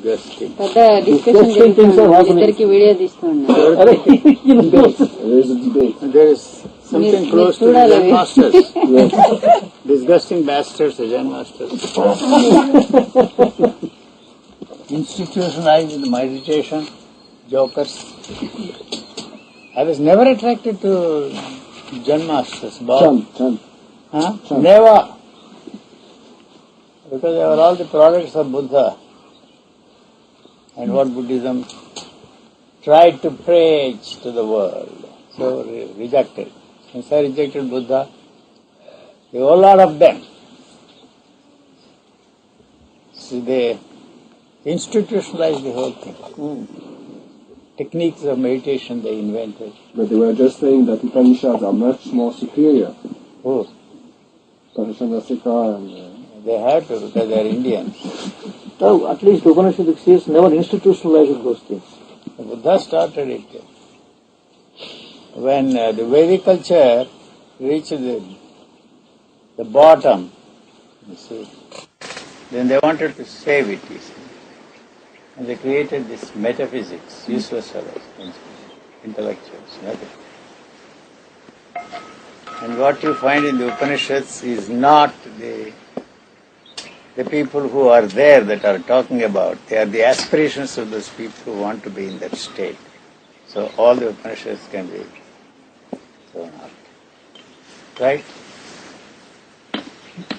disgusting. పెద్ద discussion జరుగుతుంది ఇద్దరికి వీడియో తీస్తున్నారు. There is a debate. There is something close to the Zen masters. Disgusting bastards, the Zen masters. Institutionalized meditation, jokers. I was never attracted to Zen masters. Chan. Huh? Never. Because they were all the products of Buddha. And what Buddhism tried to preach to the world. So rejected. Since I rejected Buddha, a whole lot of them. So they institutionalized the whole thing. Techniques of meditation they invented. But they were just saying that Upanishads are much more superior. Oh, Upanishadasika and... they have to because they are Indians. No, at least Upanishadic says never institutionalized those things. The Buddha started it. When the Vedic culture reached the bottom, you see, then they wanted to save it, you see. And they created this metaphysics, useless fellows, intellectuals, nothing. And what you find in the Upanishads is not the people who are there that are talking about. They are the aspirations of those people who want to be in that state. So all the Upanishads can be thrown out. Right?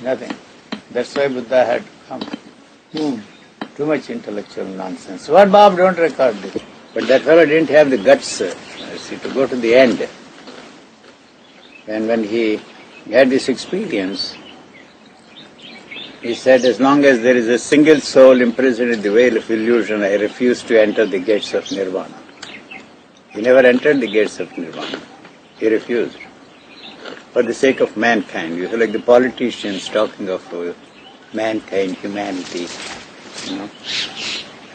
Nothing. That's why Buddha had to come. Too much intellectual nonsense. What, Bob, don't record this. But that fellow didn't have the guts, see, to go to the end. And when he had this experience, he said, as long as there is a single soul imprisoned in the veil of illusion, I refuse to enter the gates of nirvana. He never entered the gates of nirvana. He refused. For the sake of mankind. You know, like the politicians talking of mankind, humanity, you know.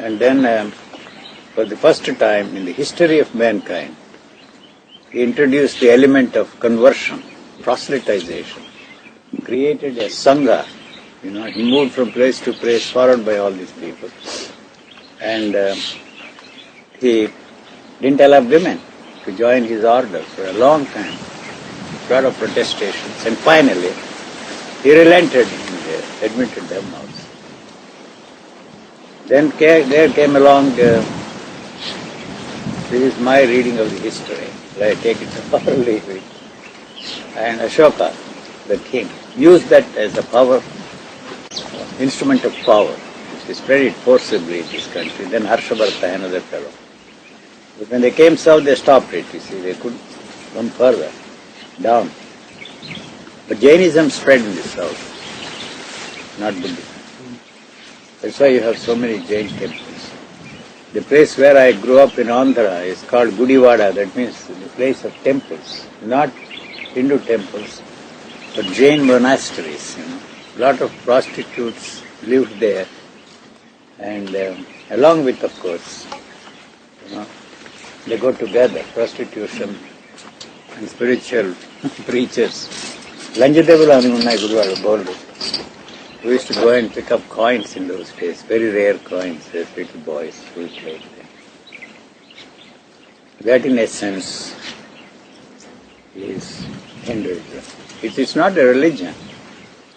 And then, for the first time in the history of mankind, he introduced the element of conversion, proselytization, created a sangha. You know, he moved from place to place, followed by all these people. And he didn't allow women to join his order for a long time. A lot of protestations. And finally, he relented and admitted them also. Then there came along, this is my reading of the history. I take it or leave it. And Ashoka, the king, used that as a power, instrument of power. He spread it forcibly in this country. Then Harshabharta, another fellow. But when they came south, they stopped it, you see. They couldn't come further, down. But Jainism spread in the south, not Buddhism. That's why you have so many Jain temples. The place where I grew up in Andhra is called Gudivada. That means the place of temples, not Hindu temples, but Jain monasteries, you know. A lot of prostitutes lived there, and along with, of course, you know, they go together, prostitution and spiritual preachers. Lanjadevulu ani unnai Gudivada bold. We used to go and pick up coins in those days, very rare coins, as little boys who played them. That in essence is Hinduism. It is not a religion.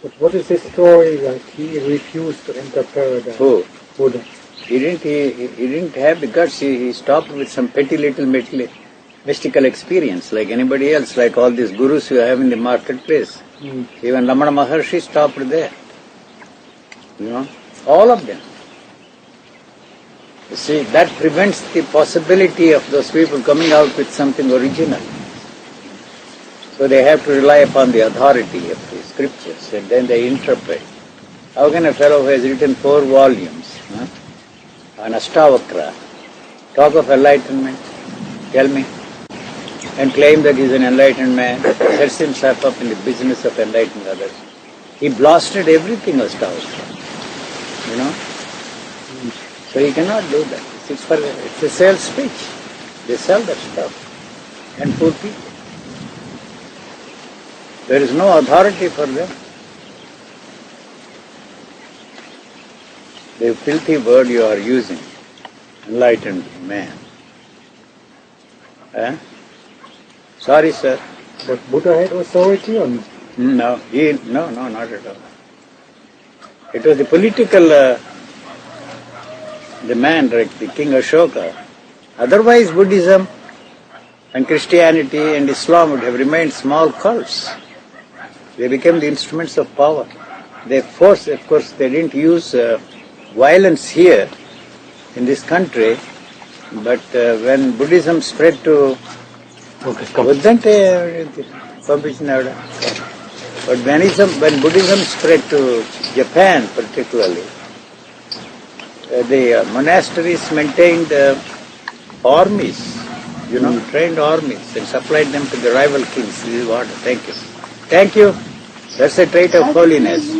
But what is his story that he refused to enter paradise? Who? Buddha. He didn't have the guts. He stopped with some petty little mystical experience like anybody else, like all these gurus you have in the marketplace. Even Ramana Maharshi stopped there. You know, all of them. You see, that prevents the possibility of those people coming out with something original. So they have to rely upon the authority of the scriptures and then they interpret. How can a fellow who has written 4 volumes on Ashtavakra talk of enlightenment? Tell me. And claim that he is an enlightened man, sets himself up in the business of enlightening others. He blasted everything Ashtavakra. You know? So he cannot do that. It's a sales speech. They sell that stuff and fool people. There is no authority for them. But what is his story that he refused to enter paradise? Buddha. He didn't have the guts. He stopped with some petty little mystical experience like anybody else, like all these gurus you have in the marketplace. Even Ramana Maharshi stopped there. You know, all of them. There is no authority for them. the filthy word you are using, enlightened man. Sorry, sir. But Buddha had authority on No, not at all. It was the political, the man, like the King Ashoka. Otherwise, Buddhism and Christianity and Islam would have remained small cults. They became the instruments of power. They forced, of course, they didn't use violence here in this country, but when Buddhism spread to but when Buddhism spread to Japan particularly, the monasteries maintained armies, trained armies and supplied them to the rival kings. This is what, thank you. Thank you. That's a trait of holiness.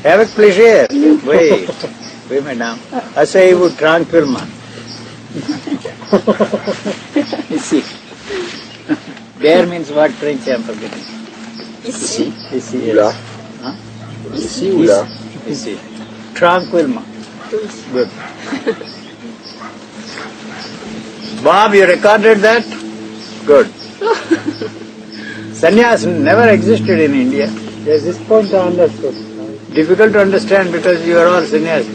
Have a pleasure. Oui, madame. Asseyez-vous tranquillement. Ici. There means what French I am forgetting. Ici. Ici, Là. yes. Huh? Ici ou là? Ici. Tranquillement. Good. Bob, you recorded that? Good. Sannyas never existed in India. Yes, this point I understood. Difficult to understand because you are all sannyasis.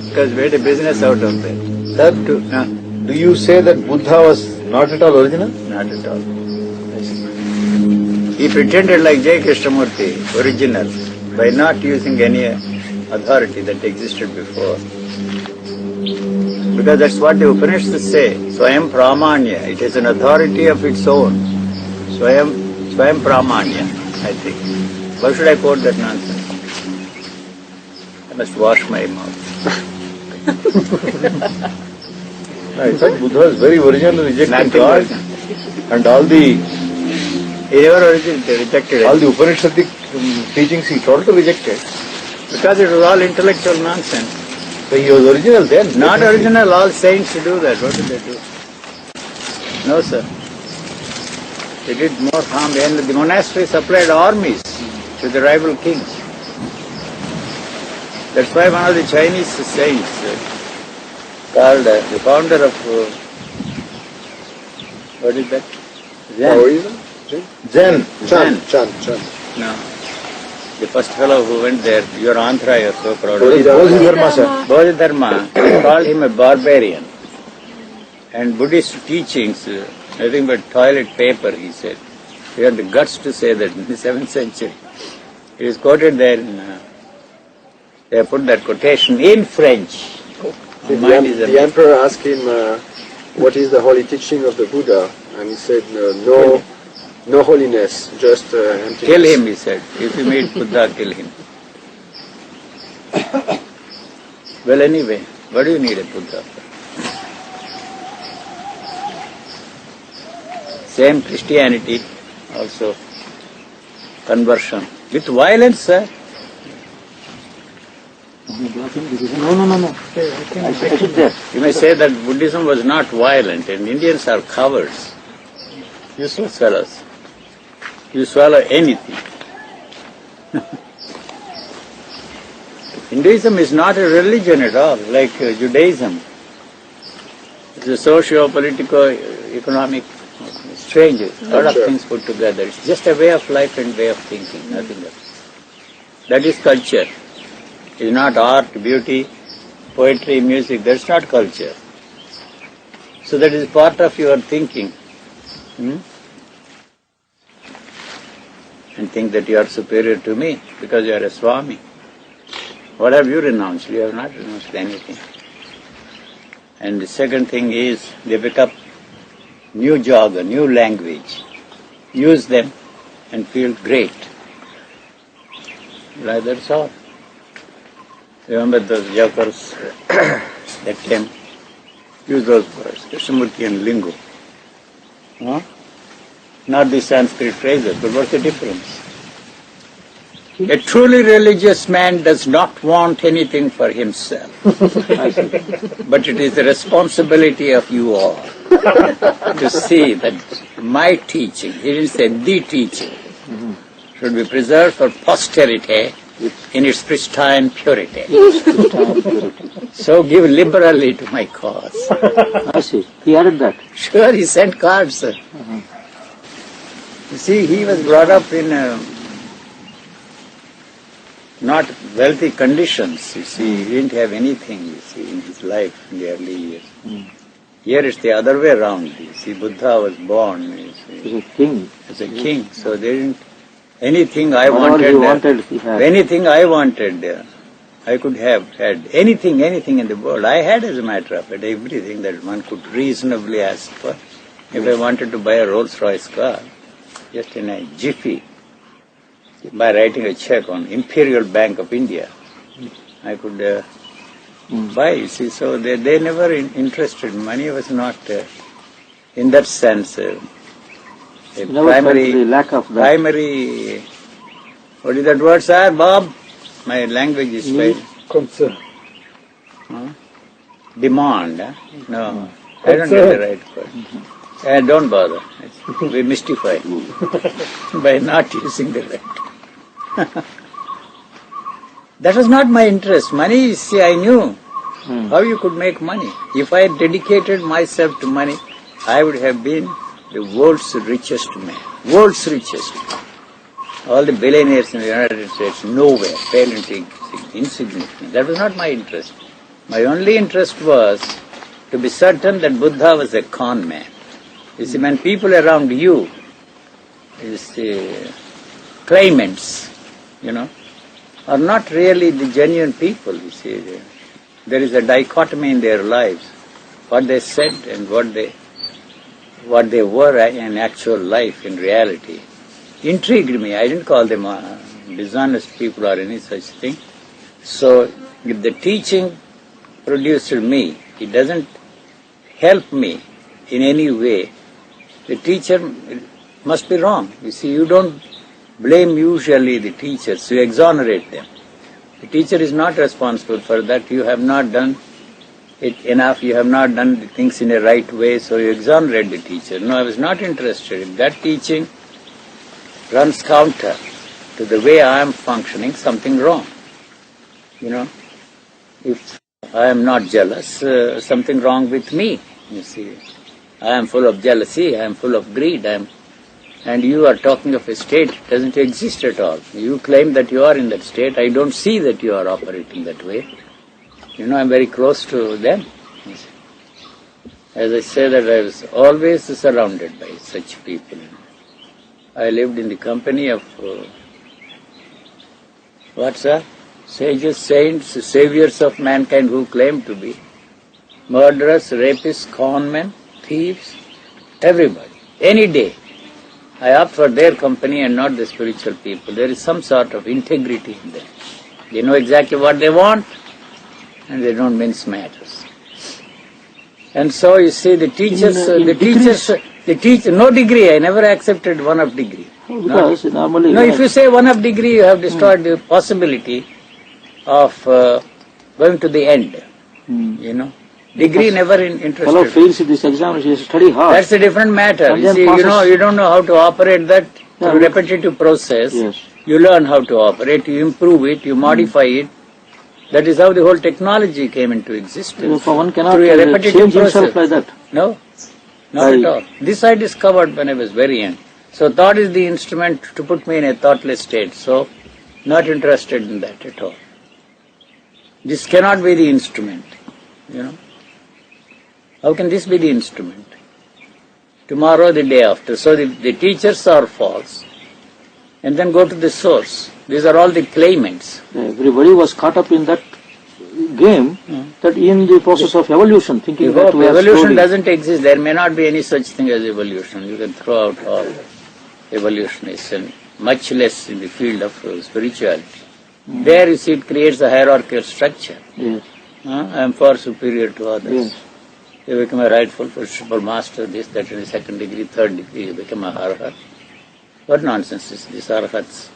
Because we had a business out of there. Sir, do you say that Buddha was not at all original? Not at all. He pretended like J. Krishnamurti, original, by not using any authority that existed before. Because that's what the Upanishads say. Swayam Pramanya. It has an authority of its own. Swayam Pramanya, I think. Why should I quote that nonsense? I must wash my mouth. In fact, Buddha was very original, rejecting Nothing God original. and all the He never rejected it. Upanishadic teachings he totally rejected. Because it was all intellectual nonsense. So he was original then. Not original, all saints do that. What did they do? No, sir. They did more harm. And the monastery supplied armies to the rival kings. That's why one of the Chinese saints, called the founder of, what is that? Taoism? Zen. Chan. No. The first fellow who went there, your Andhra, you're so proud of. Bodhidharma, sir. Bodhidharma called him a barbarian. And Buddhist teachings, nothing but toilet paper, he said. He had the guts to say that in the 7th century. It is quoted there in, they put that quotation in French. The emperor asked him, what is the holy teaching of the Buddha? And he said, no holiness, just emptiness. Kill him, he said. If you meet Buddha, kill him. Well, anyway, what do you need a Buddha for? Same Christianity, also conversion. With violence, sir. No. You may say that Buddhism was not violent and Indians are cowards. Useless fellows. You swallow anything. Hinduism is not a religion at all, like Judaism. It's a socio-political, economic, strange, a lot of things put together. It's just a way of life and way of thinking, nothing else. That is culture. It's not art, beauty, poetry, music. That's not culture. So that is part of your thinking. And think that you are superior to me because you are a Swami. What have you renounced? You have not renounced anything. And the second thing is they pick up new jargon, new language. Use them and feel great. Like that's all. Remember those jokers that came? Use those words, Krishnamurti and lingo. Huh? Not the Sanskrit phrases, but what's the difference? A truly religious man does not want anything for himself. But it is the responsibility of you all to see that my teaching, he didn't say the teaching, should be preserved for posterity in its pristine purity. So give liberally to my cause. I see. He added that. Sure, he sent cards. You see, he was brought up in not wealthy conditions, you see. He didn't have anything, you see, in his life in the early years. Here it's the other way around, you see. Buddha was born, you see, He's a king. as a king, so they didn't, anything I Whatever he wanted, wanted, he had. anything I wanted, I could have had. Anything in the world. I had, as a matter of fact, everything that one could reasonably ask for. If I wanted to buy a Rolls-Royce car, just in a jiffy, by writing a check on Imperial Bank of India, I could buy, you see. So they never interested. Money was not, in that sense, a Never felt the lack of that. primary, what is that word, sir, Bob? My language is very Concern. demand. No, I don't get the right word. Don't bother. We mystify by not using the right. That was not my interest. Money, see, I knew how you could make money. If I had dedicated myself to money, I would have been the world's richest man. World's richest. All the billionaires in the United States, nowhere, pale and insignificant. That was not my interest. My only interest was to be certain that Buddha was a con man. You see, when people around you, claimants, are not really the genuine people, you see. There is a dichotomy in their lives. What they said and what they were in actual life, in reality, intrigued me. I didn't call them dishonest people or any such thing. So if the teaching produced me, it doesn't help me in any way, the teacher must be wrong. You see, you don't blame usually the teachers, you exonerate them. The teacher is not responsible for that. You have not done it enough, you have not done the things in a right way, so you exonerate the teacher. No, I was not interested. If that teaching runs counter to the way I am functioning, something wrong. If I am not jealous, something wrong with me, you see. I am full of jealousy, I am full of greed, and you are talking of a state that doesn't exist at all. You claim that you are in that state. I don't see that you are operating that way. I'm very close to them. As I say that I was always surrounded by such people. I lived in the company of, sages, saints, saviors of mankind who claim to be murderers, rapists, con men, thieves, everybody, any day. I opt for their company and not the spiritual people. There is some sort of integrity in them. They know exactly what they want and they don't mince matters. And so you see the teachers, no degree, I never accepted one of degree. Because normally... No, if you say one of degree, you have destroyed the possibility of going to the end, Degree never interested. Fellow fails in this exam, she study hard. That's a different matter. You see, you don't know how to operate that through repetitive process. Yes. You learn how to operate, you improve it, you modify it. That is how the whole technology came into existence. So one cannot through a repetitive change process. himself like that. No, not at all. This I discovered when I was very young. So thought is the instrument to put me in a thoughtless state. So not interested in that at all. This cannot be the instrument, How can this be the instrument? Tomorrow, the day after. So the teachers are false. And then go to the source. These are all the claimants. Everybody was caught up in that game, that in the process of evolution, thinking You that hope we are evolution slowly... doesn't exist. There may not be any such thing as evolution. You can throw out all evolutionists and much less in the field of spirituality. There you see it creates a hierarchical structure. Yes. I am far superior to others. Yes. You become a rightful principal master, this, that in the second degree, third degree, you become a arhat. What nonsense is this, arhats?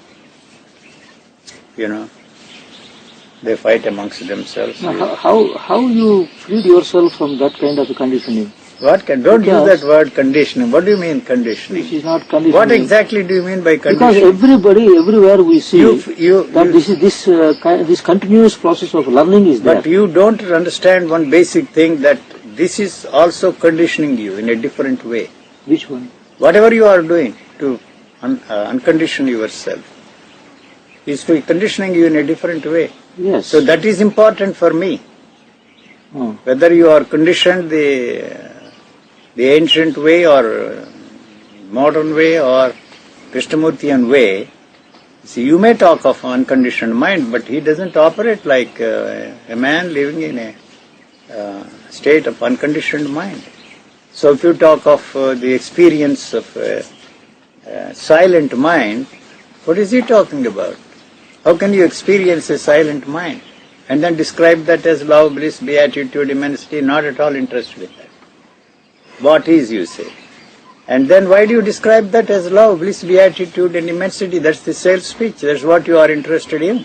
They fight amongst themselves. Now, how you freed yourself from that kind of conditioning? Don't use that word conditioning. What do you mean conditioning? This is not conditioning. What exactly do you mean by Because conditioning? everybody, everywhere we see that this continuous process of learning is there. But you don't understand one basic thing, that this is also conditioning you in a different way. Which one? Whatever you are doing to uncondition yourself is to conditioning you in a different way. Yes. So that is important for me. Whether you are conditioned the ancient way or modern way or Krishnamurtian way, see, you may talk of unconditioned mind, but he doesn't operate like a man living in a state of unconditioned mind. So if you talk of the experience of silent mind, what is he talking about? How can you experience a silent mind and then describe that as love, bliss, beatitude, immensity? Not at all interested in that. What is, you say? And then why do you describe that as love, bliss, beatitude and immensity? That's the sales speech. That's what you are interested in.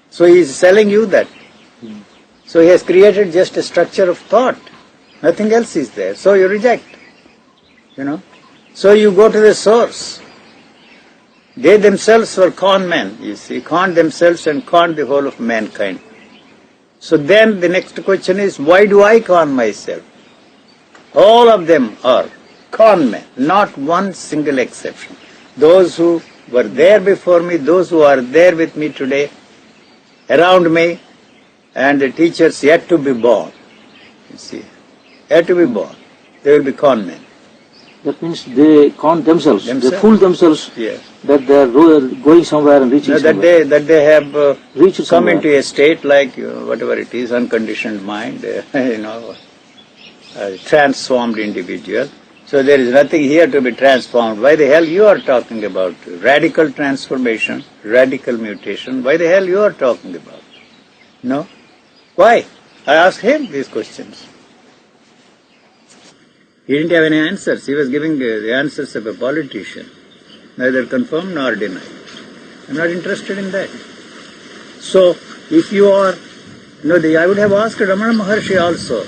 So he is selling you that. So he has created just a structure of thought. Nothing else is there. So you reject. So you go to the source. They themselves were con men, you see, conned themselves and conned the whole of mankind. So then the next question is, why do I con myself? All of them are con men, not one single exception. Those who were there before me, those who are there with me today, around me, and the teachers yet to be born, you see, yet to be born, they will be con men. That means they con themselves. They fool themselves. Yes. That they are going somewhere and reaching somewhere. That they have Reached come somewhere. into a state like whatever it is, unconditioned mind, transformed individual. So there is nothing here to be transformed. Why the hell you are talking about radical transformation, radical mutation? Why the hell you are talking about? No? Why? I asked him these questions. He didn't have any answers. He was giving the answers of a politician, neither confirmed nor denied. I'm not interested in that. So, if you are, I would have asked Ramana Maharshi also,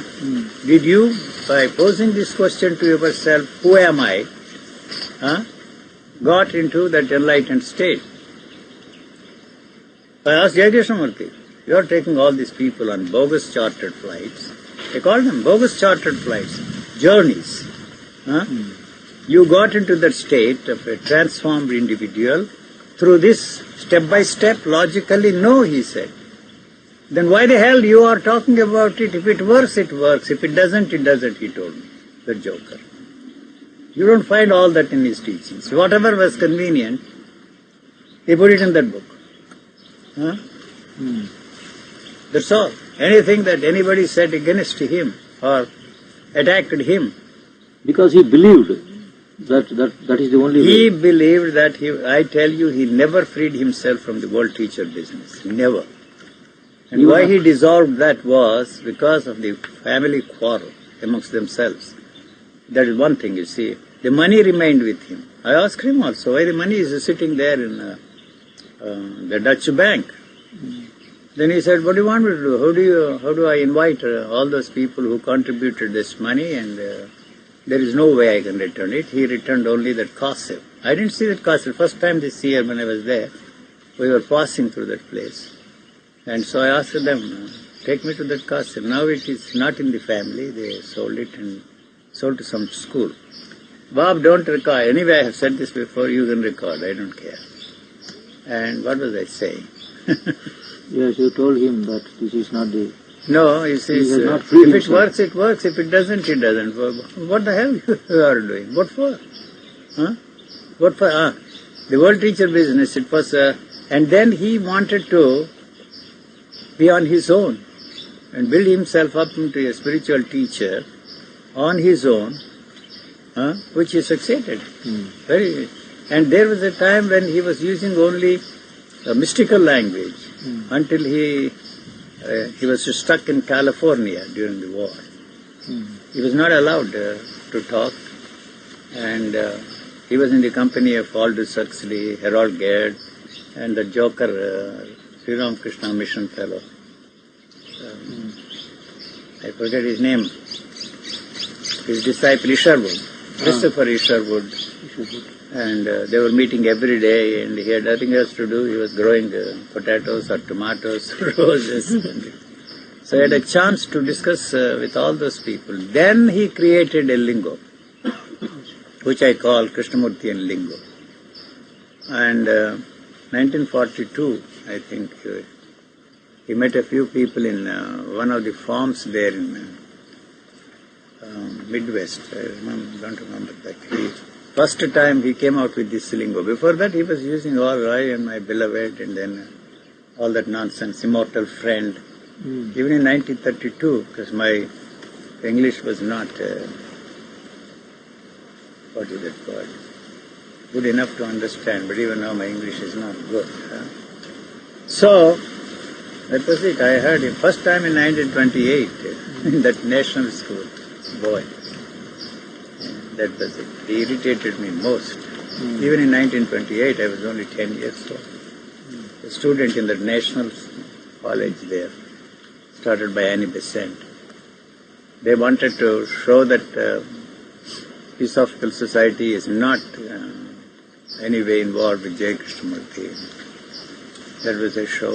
did you, by posing this question to yourself, who am I, got into that enlightened state? I asked Jai Krishnamurti, you are taking all these people on bogus chartered flights. They call them bogus chartered flights. Journeys. You got into that state of a transformed individual through this step by step, logically? No, he said. Then why the hell you are talking about it? If it works, it works. If it doesn't, it doesn't, he told me, the joker. You don't find all that in his teachings. Whatever was convenient, he put it in that book. That's all. Anything that anybody said against him or attacked him. Because he believed that is the only way. He believed that I tell you, he never freed himself from the world teacher business. Never. And why he dissolved that was because of the family quarrel amongst themselves. That is one thing, you see. The money remained with him. I asked him also why the money is sitting there in the Dutch bank. Then he said, what do you want me to do? How do I invite all those people who contributed this money, and there is no way I can return it. He returned only that castle. I didn't see that castle. First time this year when I was there, we were passing through that place. And so I asked them, take me to that castle. Now it is not in the family. They sold it and sold to some school. Bob, don't record. Anyway, I have said this before. You can record. I don't care. And what was I saying? Yes, you told him that this is not the... No, he says, if it works, it works. If it doesn't, it doesn't. What the hell you are doing? What for? What for? The world teacher business, it was... and then he wanted to be on his own and build himself up into a spiritual teacher on his own, which he succeeded. And there was a time when he was using only a mystical language until he was stuck in California during the war. He was not allowed to talk, and he was in the company of Aldous Huxley, Harold Gerd, and the joker, Sri Ramakrishna mission fellow. I forget his name. his disciple Isherwood, Christopher Isherwood. And they were meeting every day, and he had nothing else to do. He was growing potatoes or tomatoes, roses. So he had a chance to discuss with all those people. Then he created a lingo, which I call Krishnamurti and lingo. And 1942, I think, he met a few people in one of the farms there in Midwest. I don't remember that. First time he came out with this lingo. Before that he was using all I and my beloved and then all that nonsense, immortal friend. Even in 1932, because my English was not, what is that word, good enough to understand, but even now my English is not good. So, that was it. I heard him first time in 1928 in that national school. Boy, that was it. He irritated me most. Even in 1928, I was only 10 years old. A student in the national college there, started by Annie Besant. They wanted to show that Theosophical Society is not any way involved with J. Krishnamurti. That was a show.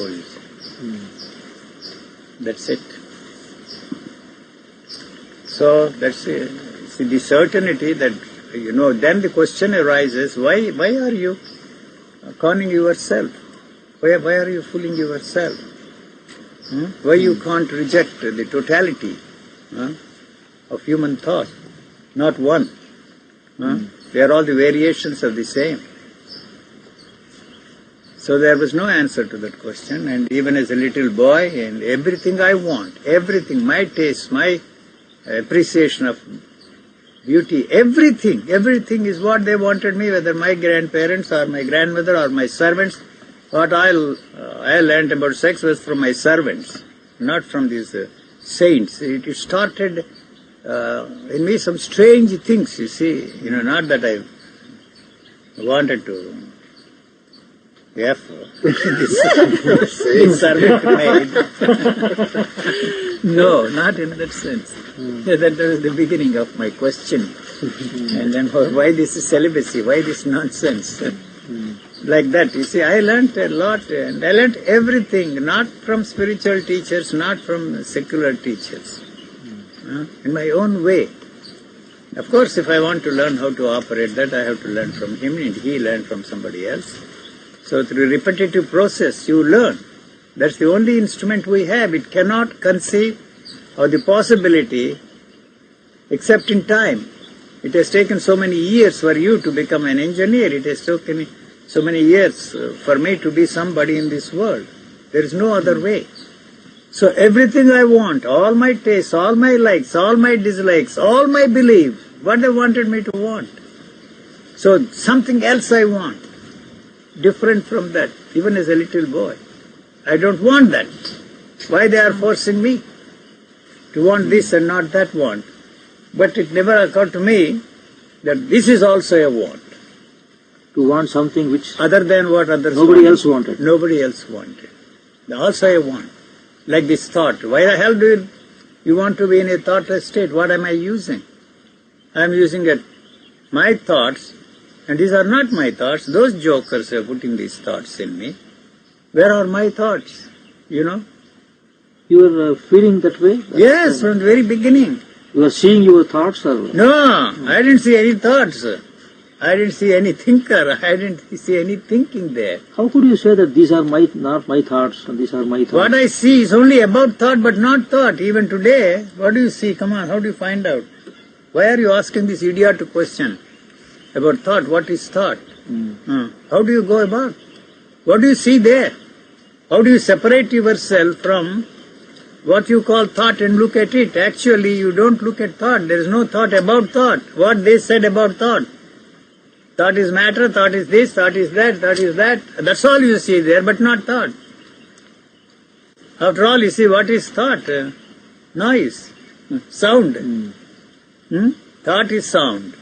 That's it. So that's it. See, the certainty that, then the question arises, why are you conning yourself? Why are you fooling yourself? Why you can't reject the totality of human thought? Not one. They are all the variations of the same. So there was no answer to that question, and even as a little boy, and everything I want, everything, my taste, my appreciation of beauty, everything is what they wanted me, whether my grandparents or my grandmother or my servants. What I learned about sex was from my servants, not from these saints. It started in me some strange things, you see. Not that I wanted to this servant maid. No, not in that sense. That was the beginning of my question. And then why this celibacy? Why this nonsense? Like that. You see, I learnt a lot, and I learnt everything, not from spiritual teachers, not from secular teachers, in my own way. Of course, if I want to learn how to operate that, I have to learn from him, and he learned from somebody else. So through repetitive process, you learn. That's the only instrument we have. It cannot conceive of the possibility except in time. It has taken so many years for you to become an engineer. It has taken so many years for me to be somebody in this world. There is no other way. So everything I want, all my tastes, all my likes, all my dislikes, all my belief, what they wanted me to want. So something else I want, different from that, even as a little boy. I don't want that. Why they are forcing me to want this and not that want? But it never occurred to me that this is also a want. To want something which other than what others nobody wanted. else wanted. Nobody else wanted. Also a want. Like this thought. Why the hell do you want to be in a thoughtless state? What am I using? I am using my thoughts, and these are not my thoughts. Those jokers are putting these thoughts in me. Where are my thoughts? You are feeling that way? Yes, from the very beginning. You are seeing your thoughts? Or? No, I didn't see any thoughts. I didn't see any thinker. I didn't see any thinking there. How could you say that these are not my thoughts and these are my thoughts? What I see is only about thought but not thought. Even today, what do you see? Come on, how do you find out? Why are you asking this idiotic question about thought? What is thought? How do you go about? What do you see there? How do you separate yourself from what you call thought and look at it? Actually, you don't look at thought. There is no thought about thought. What they said about thought. Thought is matter, thought is this, thought is that, thought is that. That's all you see there, but not thought. After all, you see, what is thought? Noise, sound. Thought is sound.